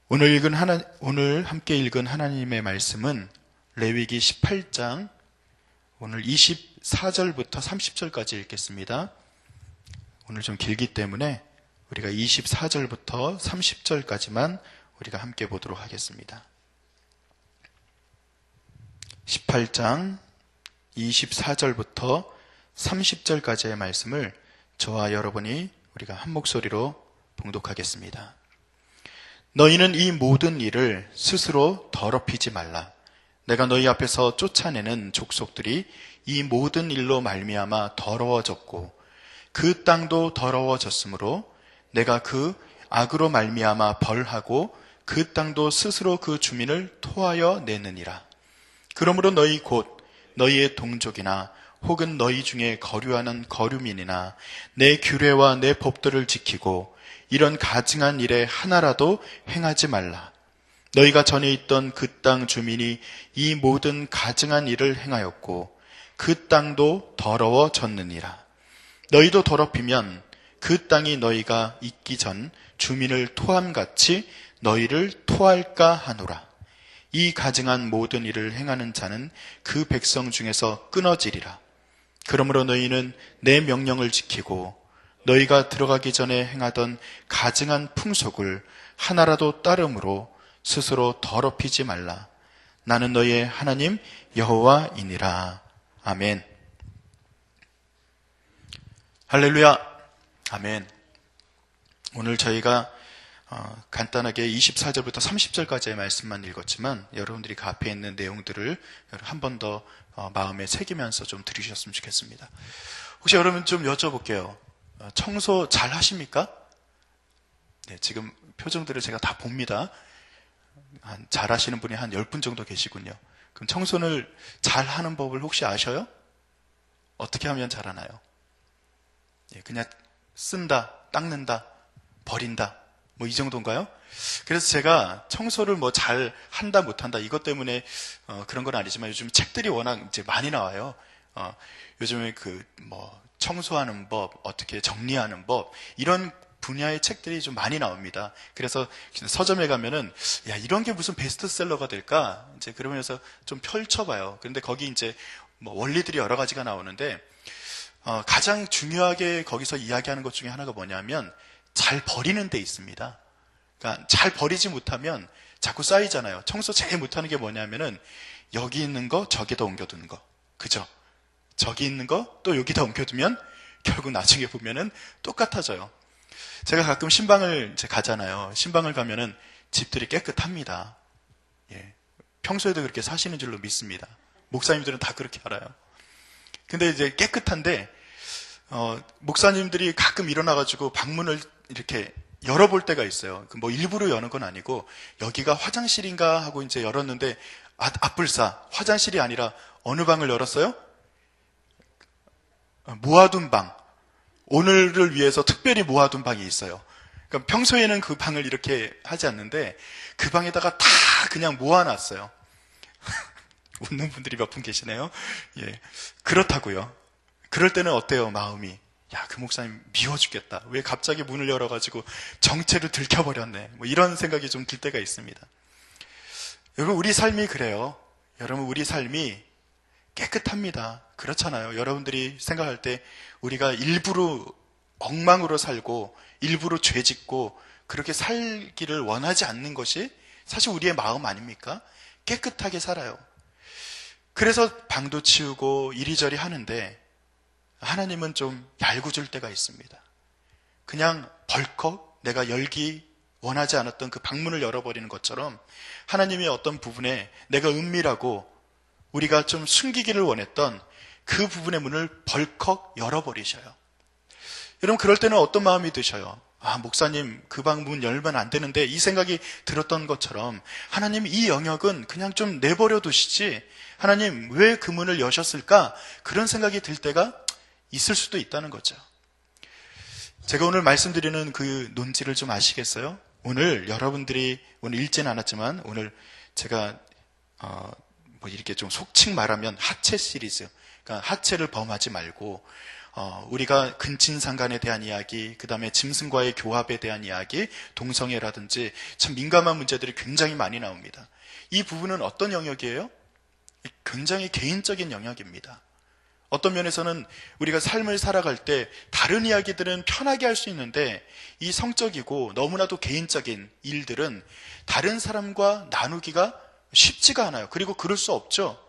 오늘 함께 읽은 하나님의 말씀은 레위기 18장 오늘 24절부터 30절까지 읽겠습니다. 오늘 좀 길기 때문에 우리가 24절부터 30절까지만 우리가 함께 보도록 하겠습니다. 18장 24절부터 30절까지의 말씀을 저와 여러분이 우리가 한 목소리로 봉독하겠습니다. 너희는 이 모든 일을 스스로 더럽히지 말라. 내가 너희 앞에서 쫓아내는 족속들이 이 모든 일로 말미암아 더러워졌고 그 땅도 더러워졌으므로 내가 그 악으로 말미암아 벌하고 그 땅도 스스로 그 주민을 토하여 내느니라. 그러므로 너희 곧 너희의 동족이나 혹은 너희 중에 거류하는 거류민이나 내 규례와 내 법도를 지키고 이런 가증한 일에 하나라도 행하지 말라. 너희가 전에 있던 그 땅 주민이 이 모든 가증한 일을 행하였고 그 땅도 더러워졌느니라. 너희도 더럽히면 그 땅이 너희가 있기 전 주민을 토함같이 너희를 토할까 하노라. 이 가증한 모든 일을 행하는 자는 그 백성 중에서 끊어지리라. 그러므로 너희는 내 명령을 지키고 너희가 들어가기 전에 행하던 가증한 풍속을 하나라도 따름으로 스스로 더럽히지 말라. 나는 너희의 하나님 여호와이니라. 아멘. 할렐루야. 아멘. 오늘 저희가 간단하게 24절부터 30절까지의 말씀만 읽었지만 여러분들이 그 앞에 있는 내용들을 한 번 더 마음에 새기면서 좀 들으셨으면 좋겠습니다. 혹시 여러분 좀 여쭤볼게요. 청소 잘 하십니까? 네, 지금 표정들을 제가 다 봅니다. 잘 하시는 분이 한 10분 정도 계시군요. 그럼 청소를 잘 하는 법을 혹시 아셔요? 어떻게 하면 잘하나요? 네, 그냥 쓴다, 닦는다, 버린다, 뭐 이 정도인가요? 그래서 제가 청소를 뭐 잘 한다, 못한다, 이것 때문에 그런 건 아니지만 요즘 책들이 워낙 이제 많이 나와요. 요즘에 청소하는 법, 어떻게 정리하는 법, 이런 분야의 책들이 좀 많이 나옵니다. 그래서 서점에 가면은, 야, 이런 게 무슨 베스트셀러가 될까? 이제 그러면서 좀 펼쳐봐요. 그런데 거기 이제 원리들이 여러 가지가 나오는데, 가장 중요하게 거기서 이야기하는 것 중에 하나가 뭐냐면, 잘 버리는 데 있습니다. 그러니까 잘 버리지 못하면 자꾸 쌓이잖아요. 청소 제일 못하는 게 뭐냐면은, 여기 있는 거 저기다 옮겨두는 거. 그죠? 저기 있는 거 또 여기다 옮겨두면 결국 나중에 보면은 똑같아져요. 제가 가끔 신방을 이제 가잖아요. 신방을 가면은 집들이 깨끗합니다. 예. 평소에도 그렇게 사시는 줄로 믿습니다. 목사님들은 다 그렇게 알아요. 근데 이제 깨끗한데 목사님들이 가끔 일어나가지고 방문을 이렇게 열어볼 때가 있어요. 일부러 여는 건 아니고 여기가 화장실인가 하고 이제 열었는데 앞불사 화장실이 아니라 어느 방을 열었어요? 모아둔 방. 오늘을 위해서 특별히 모아둔 방이 있어요. 그러니까 평소에는 그 방을 이렇게 하지 않는데 그 방에다가 다 그냥 모아놨어요. 웃는 분들이 몇 분 계시네요. 예, 그렇다고요. 그럴 때는 어때요, 마음이? 야, 그 목사님 미워 죽겠다. 왜 갑자기 문을 열어가지고 정체를 들켜버렸네. 이런 생각이 좀 들 때가 있습니다. 여러분, 우리 삶이 그래요. 여러분, 우리 삶이 깨끗합니다. 그렇잖아요. 여러분들이 생각할 때 우리가 일부러 엉망으로 살고 일부러 죄 짓고 그렇게 살기를 원하지 않는 것이 사실 우리의 마음 아닙니까? 깨끗하게 살아요. 그래서 방도 치우고 이리저리 하는데 하나님은 좀 얄궂을 때가 있습니다. 그냥 벌컥 내가 열기 원하지 않았던 그 방문을 열어버리는 것처럼 하나님의 어떤 부분에 내가 은밀하고 우리가 좀 숨기기를 원했던 그 부분의 문을 벌컥 열어버리셔요. 여러분, 그럴 때는 어떤 마음이 드셔요? 아, 목사님, 그 방 문 열면 안 되는데, 이 생각이 들었던 것처럼 하나님, 이 영역은 그냥 좀 내버려 두시지 하나님 왜 그 문을 여셨을까? 그런 생각이 들 때가 있을 수도 있다는 거죠. 제가 오늘 말씀드리는 그 논지를 좀 아시겠어요? 오늘 여러분들이 오늘 읽지는 않았지만 오늘 제가 이렇게 좀 속칭 말하면 하체 시리즈, 그러니까 하체를 범하지 말고 우리가 근친상간에 대한 이야기, 그 다음에 짐승과의 교합에 대한 이야기, 동성애라든지 참 민감한 문제들이 굉장히 많이 나옵니다. 이 부분은 어떤 영역이에요? 굉장히 개인적인 영역입니다. 어떤 면에서는 우리가 삶을 살아갈 때 다른 이야기들은 편하게 할 수 있는데 이 성적이고 너무나도 개인적인 일들은 다른 사람과 나누기가 쉽지가 않아요. 그리고 그럴 수 없죠.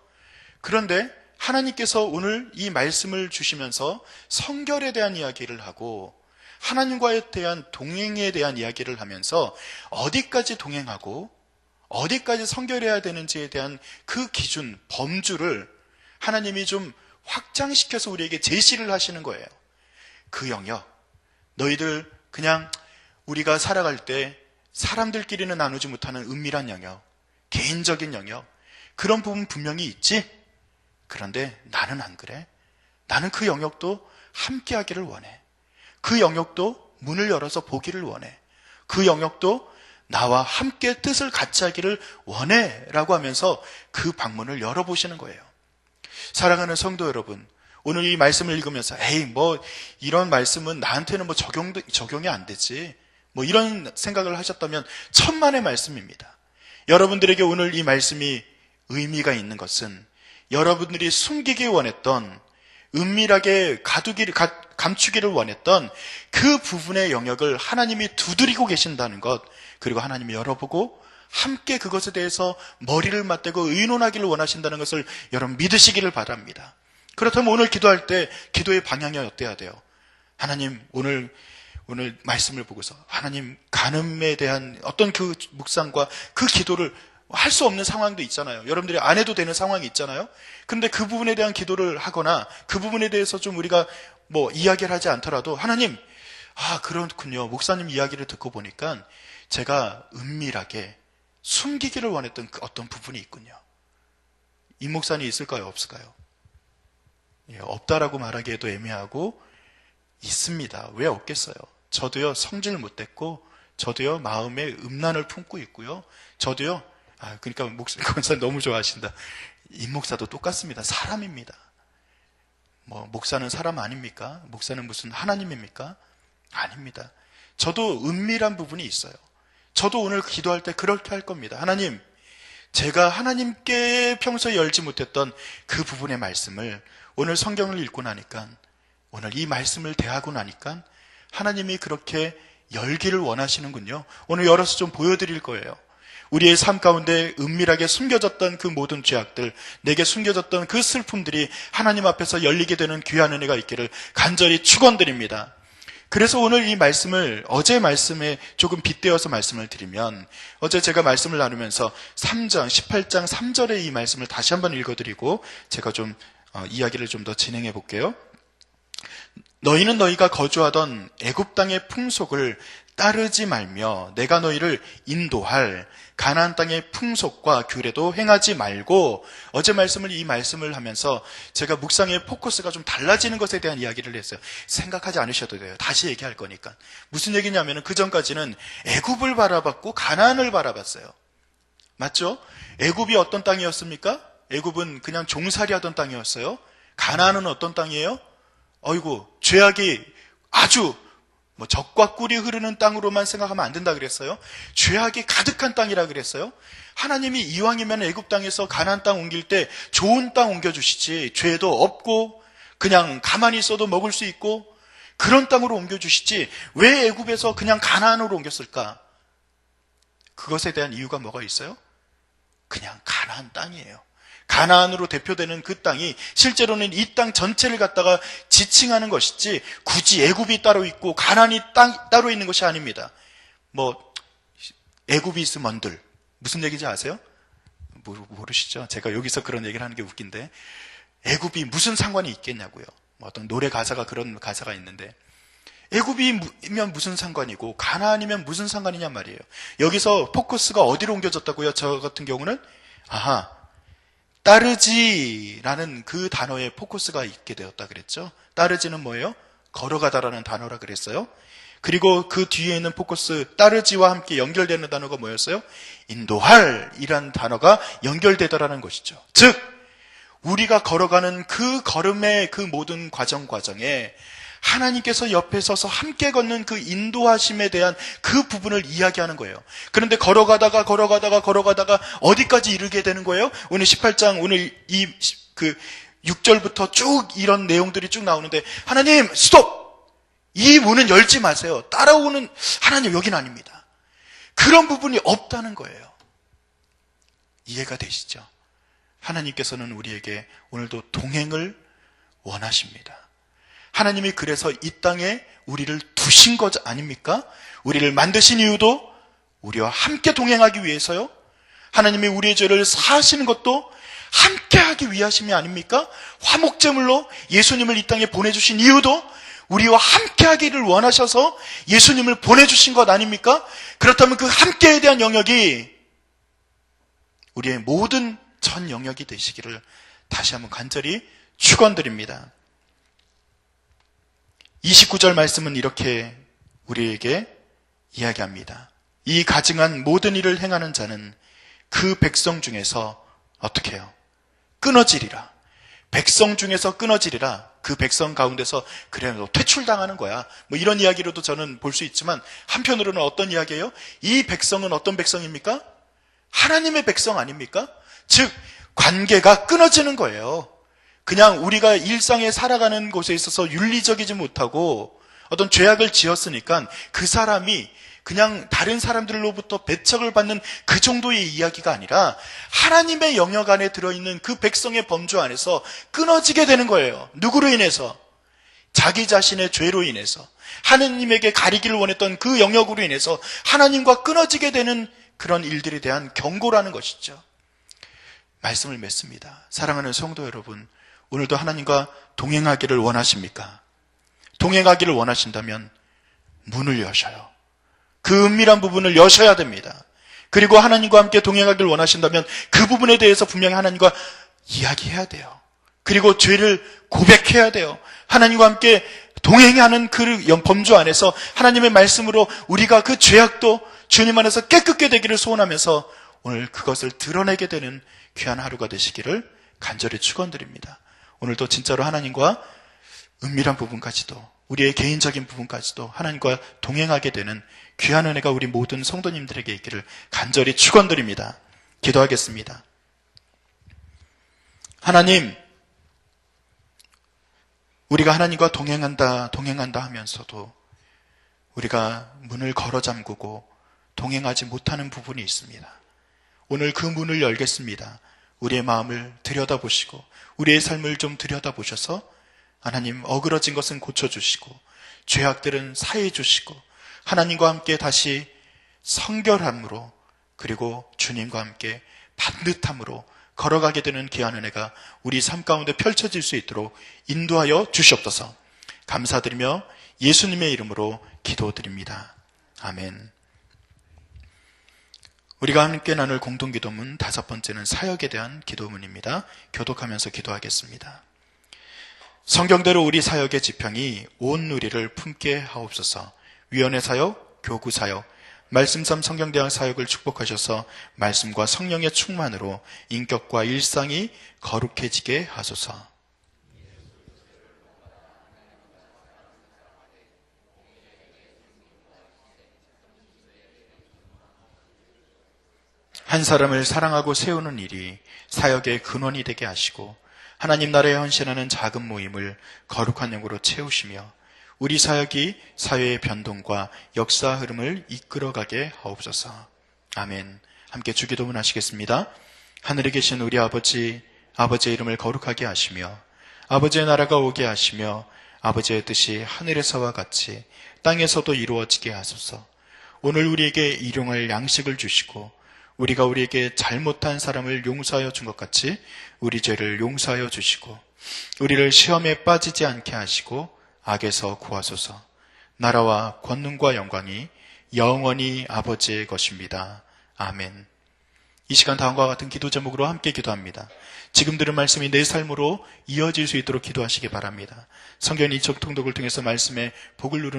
그런데 하나님께서 오늘 이 말씀을 주시면서 성결에 대한 이야기를 하고 하나님과에 대한 동행에 대한 이야기를 하면서 어디까지 동행하고 어디까지 성결해야 되는지에 대한 그 기준, 범주를 하나님이 좀 확장시켜서 우리에게 제시를 하시는 거예요. 그 영역, 너희들 그냥 우리가 살아갈 때 사람들끼리는 나누지 못하는 은밀한 영역, 개인적인 영역, 그런 부분 분명히 있지? 그런데 나는 안 그래. 나는 그 영역도 함께 하기를 원해. 그 영역도 문을 열어서 보기를 원해. 그 영역도 나와 함께 뜻을 같이 하기를 원해 라고 하면서 그 방문을 열어보시는 거예요. 사랑하는 성도 여러분, 오늘 이 말씀을 읽으면서 에이 이런 말씀은 나한테는 적용이 안 되지 이런 생각을 하셨다면 천만의 말씀입니다. 여러분들에게 오늘 이 말씀이 의미가 있는 것은 여러분들이 숨기기 원했던, 은밀하게 감추기를 원했던 그 부분의 영역을 하나님이 두드리고 계신다는 것, 그리고 하나님이 열어보고 함께 그것에 대해서 머리를 맞대고 의논하기를 원하신다는 것을 여러분 믿으시기를 바랍니다. 그렇다면 오늘 기도할 때 기도의 방향이 어때야 돼요? 하나님, 오늘 말씀을 보고서 하나님, 간음에 대한 어떤 그 묵상과 그 기도를 할 수 없는 상황도 있잖아요. 여러분들이 안 해도 되는 상황이 있잖아요. 근데 그 부분에 대한 기도를 하거나 그 부분에 대해서 좀 우리가 이야기를 하지 않더라도 하나님, 그렇군요. 목사님 이야기를 듣고 보니까 제가 은밀하게 숨기기를 원했던 그 어떤 부분이 있군요. 이 목사님 있을까요? 없을까요? 없다라고 말하기에도 애매하고 있습니다. 왜 없겠어요? 저도요, 성질 못됐고 저도요, 마음에 음란을 품고 있고요. 저도요, 그러니까 목사 너무 좋아하신다. 임 목사도 똑같습니다. 사람입니다. 목사는 사람 아닙니까? 목사는 무슨 하나님입니까? 아닙니다. 저도 은밀한 부분이 있어요. 저도 오늘 기도할 때 그렇게 할 겁니다. 하나님, 제가 하나님께 평소에 열지 못했던 그 부분의 말씀을 오늘 성경을 읽고 나니까, 오늘 이 말씀을 대하고 나니까 하나님이 그렇게 열기를 원하시는군요. 오늘 열어서 좀 보여드릴 거예요. 우리의 삶 가운데 은밀하게 숨겨졌던 그 모든 죄악들, 내게 숨겨졌던 그 슬픔들이 하나님 앞에서 열리게 되는 귀한 은혜가 있기를 간절히 축원드립니다. 그래서 오늘 이 말씀을 어제 말씀에 조금 빗대어서 말씀을 드리면, 어제 제가 말씀을 나누면서 3장 18장 3절의 이 말씀을 다시 한번 읽어드리고 제가 좀 이야기를 좀 더 진행해 볼게요. 너희는 너희가 거주하던 애굽 땅의 풍속을 따르지 말며 내가 너희를 인도할 가나안 땅의 풍속과 규례도 행하지 말고, 어제 이 말씀을 하면서 제가 묵상의 포커스가 좀 달라지는 것에 대한 이야기를 했어요. 생각하지 않으셔도 돼요. 다시 얘기할 거니까. 무슨 얘기냐면은 그 전까지는 애굽을 바라봤고 가나안을 바라봤어요. 맞죠? 애굽이 어떤 땅이었습니까? 애굽은 그냥 종살이하던 땅이었어요. 가나안은 어떤 땅이에요? 죄악이 아주 적과 꿀이 흐르는 땅으로만 생각하면 안 된다 그랬어요. 죄악이 가득한 땅이라 그랬어요. 하나님이 이왕이면 애굽 땅에서 가나안 땅 옮길 때 좋은 땅 옮겨주시지, 죄도 없고 그냥 가만히 있어도 먹을 수 있고 그런 땅으로 옮겨주시지 왜 애굽에서 그냥 가나안으로 옮겼을까? 그것에 대한 이유가 뭐가 있어요? 그냥 가나안 땅이에요. 가나안으로 대표되는 그 땅이 실제로는 이 땅 전체를 갖다가 지칭하는 것이지 굳이 애굽이 따로 있고 가나안이 따로 있는 것이 아닙니다. 애굽이 있으면 뭔들 무슨 얘기인지 아세요? 모르시죠? 제가 여기서 그런 얘기를 하는 게 웃긴데, 애굽이 무슨 상관이 있겠냐고요. 어떤 노래 가사가 그런 가사가 있는데, 애굽이면 무슨 상관이고 가나안이면 무슨 상관이냔 말이에요. 여기서 포커스가 어디로 옮겨졌다고요? 저 같은 경우는 따르지라는 그 단어에 포커스가 있게 되었다 그랬죠. 따르지는 뭐예요? 걸어가다라는 단어라 그랬어요. 그리고 그 뒤에 있는 포커스, 따르지와 함께 연결되는 단어가 뭐였어요? 인도할 이란 단어가 연결되더라는 것이죠. 즉 우리가 걸어가는 그 걸음의 그 모든 과정에 하나님께서 옆에 서서 함께 걷는 그 인도하심에 대한 그 부분을 이야기하는 거예요. 그런데 걸어가다가 어디까지 이르게 되는 거예요? 오늘 18장, 오늘 6절부터 쭉 이런 내용들이 쭉 나오는데, 하나님, 스톱! 이 문은 열지 마세요. 따라오는 하나님, 여기는 아닙니다. 그런 부분이 없다는 거예요. 이해가 되시죠? 하나님께서는 우리에게 오늘도 동행을 원하십니다. 하나님이 그래서 이 땅에 우리를 두신 것 아닙니까? 우리를 만드신 이유도 우리와 함께 동행하기 위해서요. 하나님이 우리의 죄를 사하시는 것도 함께 하기 위하심이 아닙니까? 화목제물로 예수님을 이 땅에 보내주신 이유도 우리와 함께 하기를 원하셔서 예수님을 보내주신 것 아닙니까? 그렇다면 그 함께에 대한 영역이 우리의 모든 전 영역이 되시기를 다시 한번 간절히 축원드립니다. 29절 말씀은 이렇게 우리에게 이야기합니다. 이 가증한 모든 일을 행하는 자는 그 백성 중에서 어떻게 해요? 끊어지리라. 백성 중에서 끊어지리라. 그 백성 가운데서 그래 너 퇴출당하는 거야. 뭐 이런 이야기로도 저는 볼 수 있지만, 한편으로는 어떤 이야기예요? 이 백성은 어떤 백성입니까? 하나님의 백성 아닙니까? 즉 관계가 끊어지는 거예요. 그냥 우리가 일상에 살아가는 곳에 있어서 윤리적이지 못하고 어떤 죄악을 지었으니까 그 사람이 그냥 다른 사람들로부터 배척을 받는 그 정도의 이야기가 아니라 하나님의 영역 안에 들어있는 그 백성의 범주 안에서 끊어지게 되는 거예요. 누구로 인해서? 자기 자신의 죄로 인해서, 하나님에게 가리기를 원했던 그 영역으로 인해서 하나님과 끊어지게 되는 그런 일들에 대한 경고라는 것이죠. 말씀을 맺습니다. 사랑하는 성도 여러분, 오늘도 하나님과 동행하기를 원하십니까? 동행하기를 원하신다면 문을 여셔요. 그 은밀한 부분을 여셔야 됩니다. 그리고 하나님과 함께 동행하기를 원하신다면 그 부분에 대해서 분명히 하나님과 이야기해야 돼요. 그리고 죄를 고백해야 돼요. 하나님과 함께 동행하는 그 범주 안에서 하나님의 말씀으로 우리가 그 죄악도 주님 안에서 깨끗게 되기를 소원하면서 오늘 그것을 드러내게 되는 귀한 하루가 되시기를 간절히 축원드립니다. 오늘도 진짜로 하나님과 은밀한 부분까지도, 우리의 개인적인 부분까지도 하나님과 동행하게 되는 귀한 은혜가 우리 모든 성도님들에게 있기를 간절히 축원드립니다. 기도하겠습니다. 하나님, 우리가 하나님과 동행한다 하면서도 우리가 문을 걸어 잠그고 동행하지 못하는 부분이 있습니다. 오늘 그 문을 열겠습니다. 우리의 마음을 들여다보시고 우리의 삶을 좀 들여다보셔서 하나님, 어그러진 것은 고쳐주시고 죄악들은 사해 주시고 하나님과 함께 다시 성결함으로, 그리고 주님과 함께 반듯함으로 걸어가게 되는 귀한 은혜가 우리 삶 가운데 펼쳐질 수 있도록 인도하여 주시옵소서. 감사드리며 예수님의 이름으로 기도드립니다. 아멘. 우리가 함께 나눌 공동기도문 5번째는 사역에 대한 기도문입니다. 교독하면서 기도하겠습니다. 성경대로 우리 사역의 지평이 온 누리를 품게 하옵소서. 위원회 사역, 교구 사역, 말씀삼 성경대학 사역을 축복하셔서 말씀과 성령의 충만으로 인격과 일상이 거룩해지게 하소서. 한 사람을 사랑하고 세우는 일이 사역의 근원이 되게 하시고 하나님 나라에 헌신하는 작은 모임을 거룩한 영으로 채우시며 우리 사역이 사회의 변동과 역사 흐름을 이끌어가게 하옵소서. 아멘. 함께 주기도문 하시겠습니다. 하늘에 계신 우리 아버지, 아버지의 이름을 거룩하게 하시며 아버지의 나라가 오게 하시며 아버지의 뜻이 하늘에서와 같이 땅에서도 이루어지게 하소서. 오늘 우리에게 일용할 양식을 주시고 우리가 우리에게 잘못한 사람을 용서하여 준 것 같이 우리 죄를 용서하여 주시고 우리를 시험에 빠지지 않게 하시고 악에서 구하소서. 나라와 권능과 영광이 영원히 아버지의 것입니다. 아멘. 이 시간 다음과 같은 기도 제목으로 함께 기도합니다. 지금 들은 말씀이 내 삶으로 이어질 수 있도록 기도하시기 바랍니다. 성경 이적 통독을 통해서 말씀의 복을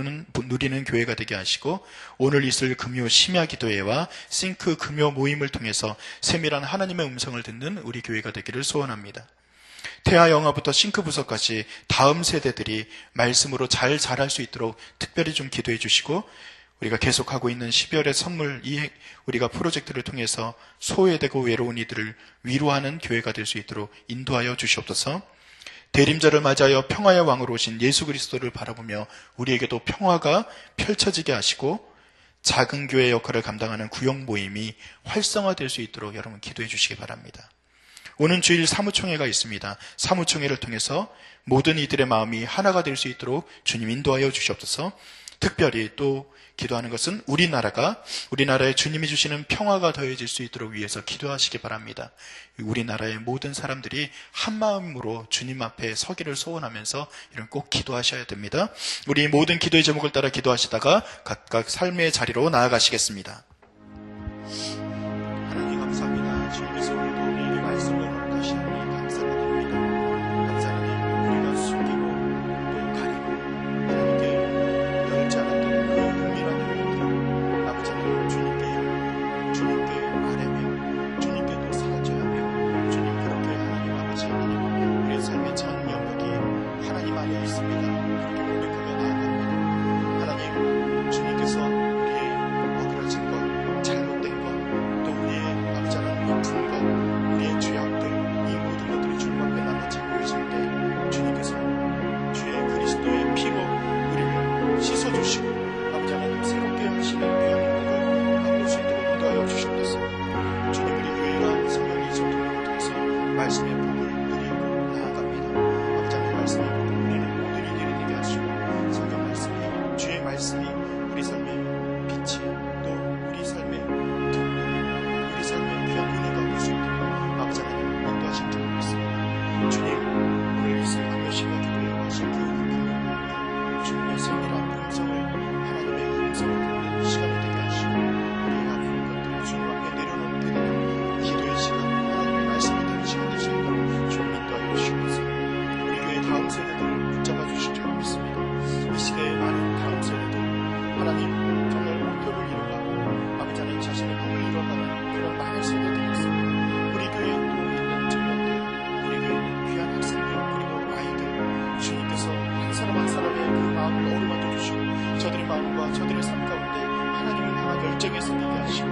누리는 교회가 되게 하시고 오늘 있을 금요 심야 기도회와 싱크 금요 모임을 통해서 세밀한 하나님의 음성을 듣는 우리 교회가 되기를 소원합니다. 태아 영아부터 싱크부서까지 다음 세대들이 말씀으로 잘 자랄 수 있도록 특별히 좀 기도해 주시고, 우리가 계속하고 있는 12월의 선물, 우리가 프로젝트를 통해서 소외되고 외로운 이들을 위로하는 교회가 될 수 있도록 인도하여 주시옵소서. 대림절을 맞아여 평화의 왕으로 오신 예수 그리스도를 바라보며 우리에게도 평화가 펼쳐지게 하시고, 작은 교회 역할을 감당하는 구역 모임이 활성화될 수 있도록 여러분 기도해 주시기 바랍니다. 오는 주일 사무총회가 있습니다. 사무총회를 통해서 모든 이들의 마음이 하나가 될 수 있도록 주님 인도하여 주시옵소서. 특별히 또 기도하는 것은 우리나라에 주님이 주시는 평화가 더해질 수 있도록 위해서 기도하시기 바랍니다. 우리나라의 모든 사람들이 한 마음으로 주님 앞에 서기를 소원하면서 이런 꼭 기도하셔야 됩니다. 우리 모든 기도의 제목을 따라 기도하시다가 각각 삶의 자리로 나아가시겠습니다. 하나님 감사합니다. 주님께서 오늘도 우리에게 말씀을 허락하시니 감사를 드립니다. 감사하니 우리가 숨기고 또 가리고 하나님께 열지 않았던 그 은밀한 영역들을 아버지 하나님 주님께 아뢰며 주님께 또 사죄하며 주님 그렇게 하나님 아버지 하나님 우리의 삶의 전 영역이 하나님 안에 있습니다. 그렇게 고백하며 나아갑니다. 하나님 주님께서 우리의 어그러진 것, 잘못된 것, 또 우리의 아버지 하나님 아픈 것, 우리의 죄악들, 이 모든 것들이 주님 앞에 낱낱이 보이실 때 주님께서 주의 그리스도의 피로 우리를 씻어주시고 아버지 하나님 새롭게 하시는 귀한 행복을 맛볼 수 있도록 인도하여 주시옵소서. 주님 우리 교회가 성령이 전통을 통해서 말씀의 복을 누리고 나아갑니다. 아버지 하나님 말씀의 복을 누리는 모든 이들이 되게 하시고 성경 말씀이 주의 말씀이 우리 삶의 빛이 또 우리 삶의 특권이 우리 삶의 귀한 은혜가 될 수 있도록 아버지 하나님 인도하신 줄 믿습니다. 주님 오늘 있을 금요시간 기도에 하신 그 금요일에 주님의 세밀한 음성을 하나님의 음성을 듣는 시간이 되게 하시고 우리의 아픈 것들을 주님 앞에 내려놓게 되는 기도의 시간, 하나님의 말씀이 되는 시간 될 수 있도록 주님 인도하여 주시옵소서. 우리 교회 다음 세대들을 붙잡아 주실 줄 믿습니다. 이 시대의 많은 다음 세대들 하나님 정말 목표를 이루고 아버지 하나님 자신의 꿈을 이뤄가는 그런 많은 세대들이 있습니다. 우리 교회에 또 있는 청년들, 우리 교회에 있는 귀한 학생들, 그리고 아이들 주님께서 한 사람 한 사람의 그 마음을 어루만져 주시고 저들의 마음과 저들의 삶 가운데 하나님을 향한 열정이 생기게 하시고